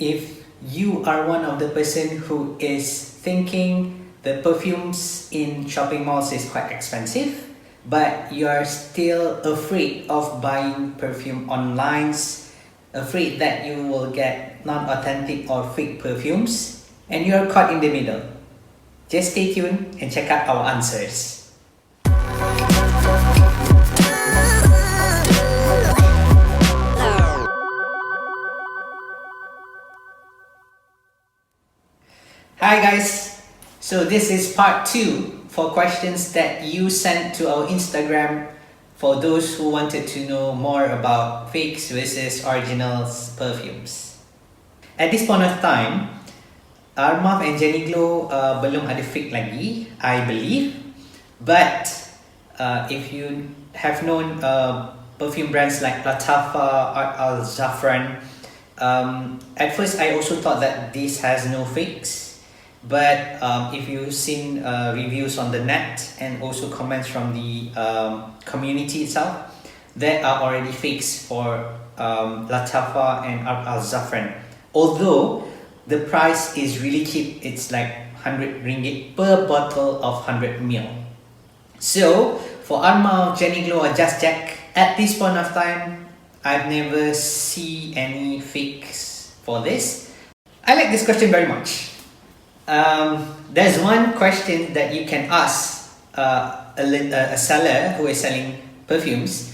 if you are one of the person who is thinking the perfumes in shopping malls is quite expensive, but you are still afraid of buying perfume online, afraid that you will get non-authentic or fake perfumes, and you are caught in the middle, just stay tuned and check out our answers. Hi guys, so this is part 2 for questions that you sent to our Instagram for those who wanted to know more about fakes versus originals perfumes. At this point of time, Armaf and Jenny Glow belum ada fake lagi, I believe. But if you have known perfume brands like Latafa, Art Al Zafran, at first I also thought that this has no fakes. But if you've seen reviews on the net and also comments from the community itself, there are already fakes for Latafa and Art Al Zafran. Although the price is really cheap, it's like 100 ringgit per bottle of 100 ml. So for Arma, Jenny Glow or Just Jack, at this point of time, I've never seen any fakes for this. I like this question very much. There's one question that you can ask a seller who is selling perfumes,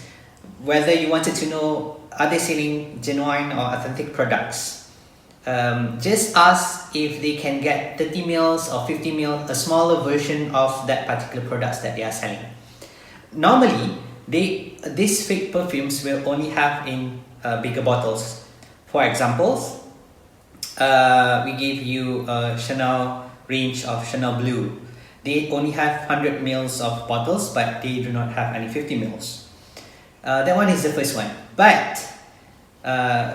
whether you wanted to know are they selling genuine or authentic products. Just ask if they can get 30 mils or 50 mils, a smaller version of that particular products that they are selling. Normally, these fake perfumes will only have in bigger bottles. For example, we gave you a Chanel range of Chanel Blue. They only have 100 mils of bottles, but they do not have any 50 mils. That one is the first one. But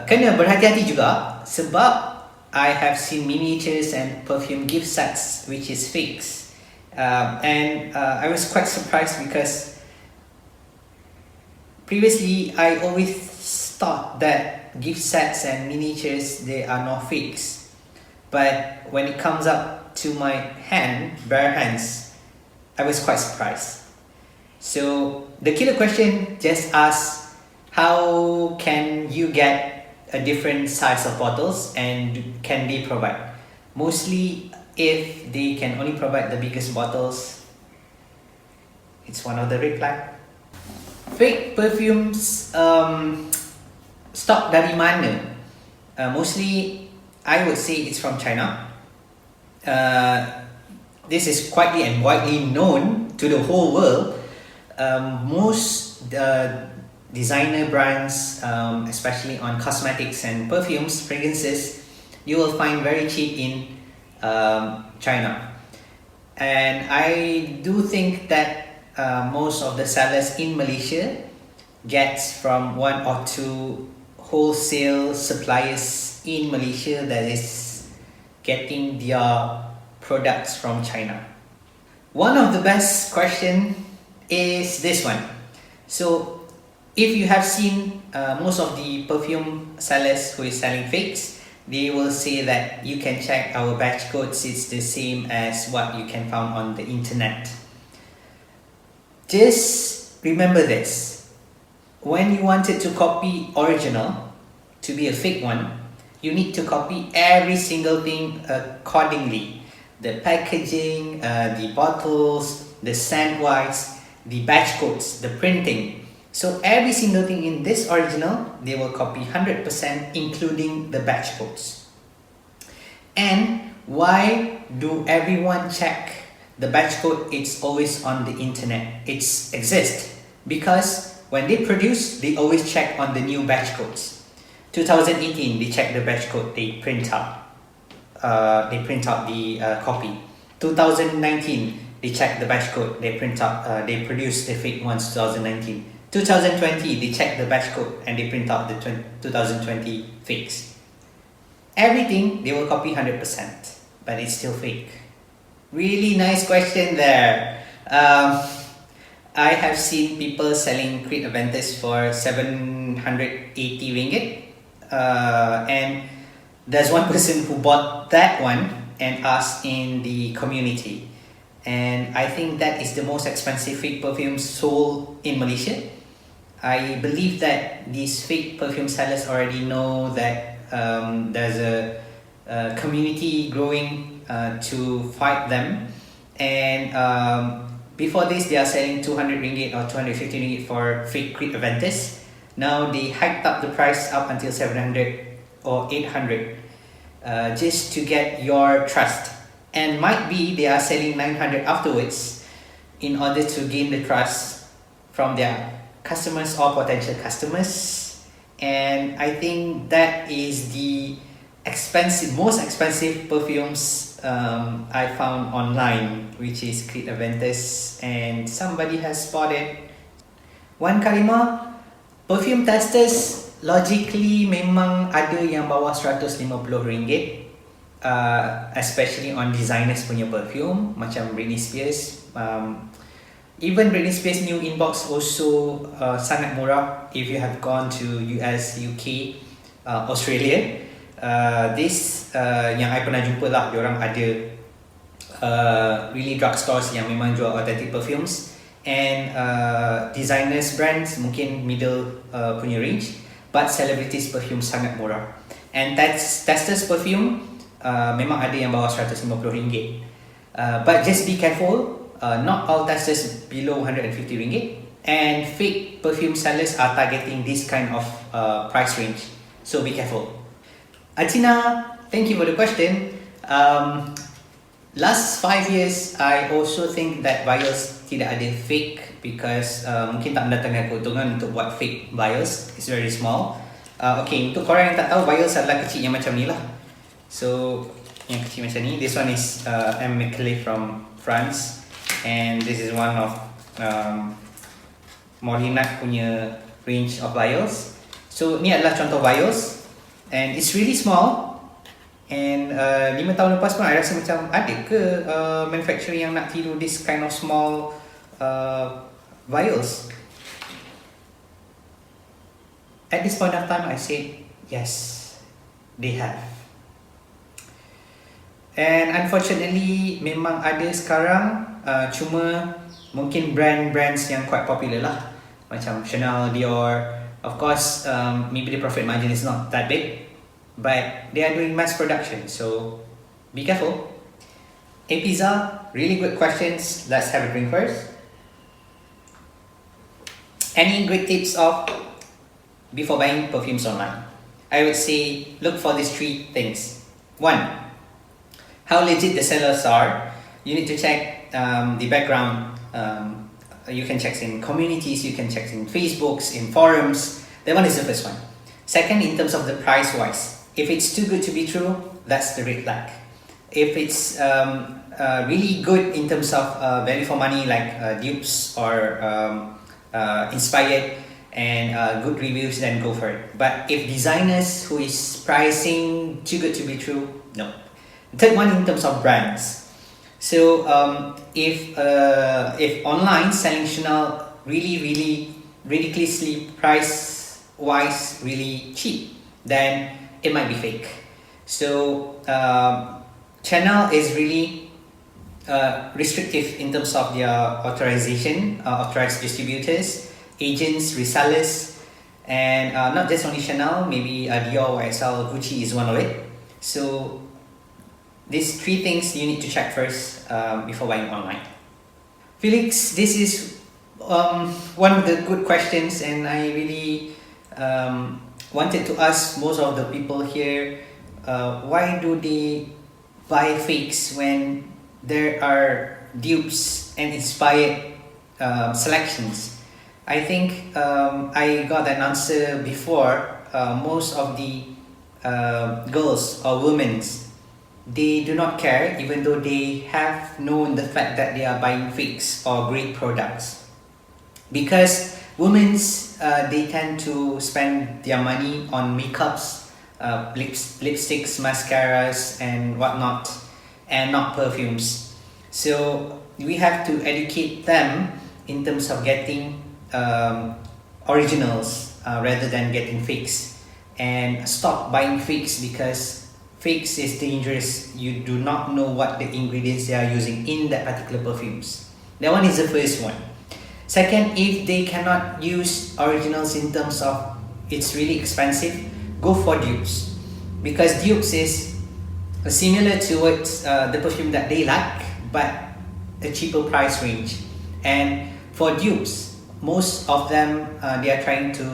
kena berhati-hati juga sebab I have seen miniatures and perfume gift sets which is fakes. And I was quite surprised because previously I always thought that gift sets and miniatures, they are not fakes, but when it comes up to my bare hands, I was quite surprised. So the killer question just asks, how can you get a different size of bottles and can they provide? Mostly if they can only provide the biggest bottles, it's one of the red flag. Fake perfumes stock dari mana? Mostly, I would say it's from China. This is quietly and widely known to the whole world. Most designer brands, especially on cosmetics and perfumes, fragrances, you will find very cheap in China. And I do think that most of the sellers in Malaysia gets from one or two wholesale suppliers in Malaysia that is getting their products from China. One of the best question is this one. So if you have seen most of the perfume sellers who is selling fakes, they will say that you can check our batch codes, it's the same as what you can find on the internet. Just remember this. When you wanted to copy original to be a fake one, you need to copy every single thing accordingly. The packaging, the bottles, the scent wise, the batch codes, the printing. So every single thing in this original, they will copy 100%, including the batch codes. And why do everyone check the batch code? It's always on the internet. It exists because when they produce, they always check on the new batch codes. 2018, they check the batch code, they print out the copy. 2019, they check the batch code, they print out, they produce the fake ones. 2019, 2020, they check the batch code and they print out the 2020 fakes. Everything they will copy 100%, but it's still fake. Really nice question there. I have seen people selling Creed Aventus for 780 ringgit, and there's one person who bought that one and asked in the community, and I think that is the most expensive fake perfume sold in Malaysia. I believe that these fake perfume sellers already know that there's a community growing to fight them, and before this they are selling 200 ringgit or 250 ringgit for fake Creed Aventus. Now they hiked up the price up until 700 or 800 just to get your trust, and might be they are selling 900 afterwards in order to gain the trust from their customers or potential customers. And I think that is the most expensive perfumes I found online, which is Creed Aventus, and somebody has bought it. One kalimah, perfume testers logically memang ada yang bawah RM150, especially on designers punya perfume macam Britney Spears. Even Britney Spears new inbox also sangat murah if you have gone to US, UK, Australia. This yang I pernah jumpa lah, diorang ada really drugstores yang memang jual authentic perfumes, and designers brands mungkin middle punya range, but celebrities perfume sangat murah. And testers perfume memang ada yang bawah RM150. But just be careful, not all testers below RM150, and fake perfume sellers are targeting this kind of price range, so be careful. Atina, thank you for the question. Last 5 years, I also think that vials tidak ada fake because mungkin tak mendatangkan keuntungan untuk buat fake vials. It's very small. Okay, untuk korang yang tak tahu, vials adalah kecil yang macam ni lah. So, yang kecil macam ni. This one is MALAY from France, and this is one of Morinat punya range of vials. So, ni adalah contoh vials, and it's really small. And 5 tahun lepas pun I rasa macam ada ke manufacturer yang nak tiru this kind of small vials. At this point of time I said yes, they have. And unfortunately memang ada sekarang, cuma mungkin brands yang quite popular lah, macam Chanel, Dior. Of course maybe the profit margin is not that big, but they are doing mass production, so be careful. Hey Pizza, really good questions. Let's have a drink first. Any great tips before buying perfumes online? I would say look for these 3 things. 1, how legit the sellers are. You need to check the background. You can check in communities, you can check in Facebooks, in forums. That one is the first one. Second, in terms of the price wise, if it's too good to be true, that's the red flag. If it's really good in terms of value for money, like dupes or inspired and good reviews, then go for it. But if designers who is pricing too good to be true, no. Third one, in terms of brands. So if online selling Chanel really ridiculously price wise really cheap, then it might be fake. So Chanel is really restrictive in terms of their authorization, authorized distributors, agents, resellers, and not just only Chanel, maybe Dior, YSL, Gucci is one of it. So these 3 things you need to check first before buying online. Felix, this is one of the good questions, and I really wanted to ask most of the people here, why do they buy fakes when there are dupes and inspired selections? I think I got an answer before. Most of the girls or women, they do not care, even though they have known the fact that they are buying fakes or great products, because women they tend to spend their money on makeups, lipsticks, mascaras and whatnot, and not perfumes. So we have to educate them in terms of getting originals rather than getting fakes, and stop buying fakes, because fakes is dangerous. You do not know what the ingredients they are using in that particular perfumes. That one is the first one. Second, if they cannot use originals in terms of it's really expensive, go for dupes, because dupes is similar towards the perfume that they like, but a cheaper price range. And for dupes, most of them they are trying to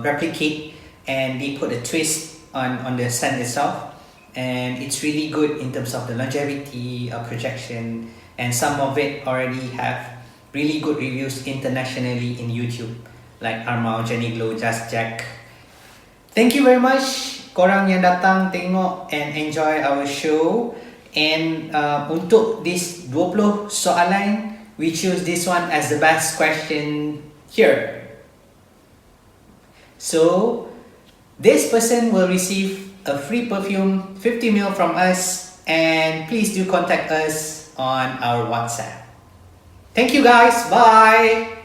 replicate, and they put a twist on the scent itself, and it's really good in terms of the longevity, projection, and some of it already have really good reviews internationally in YouTube, like Armau, Jenny Glow, Just Jack. Thank you very much korang yang datang tengok and enjoy our show. And untuk this 20 soalan, we choose this one as the best question here. So this person will receive a free perfume 50 ml from us, and please do contact us on our WhatsApp. Thank you guys, bye!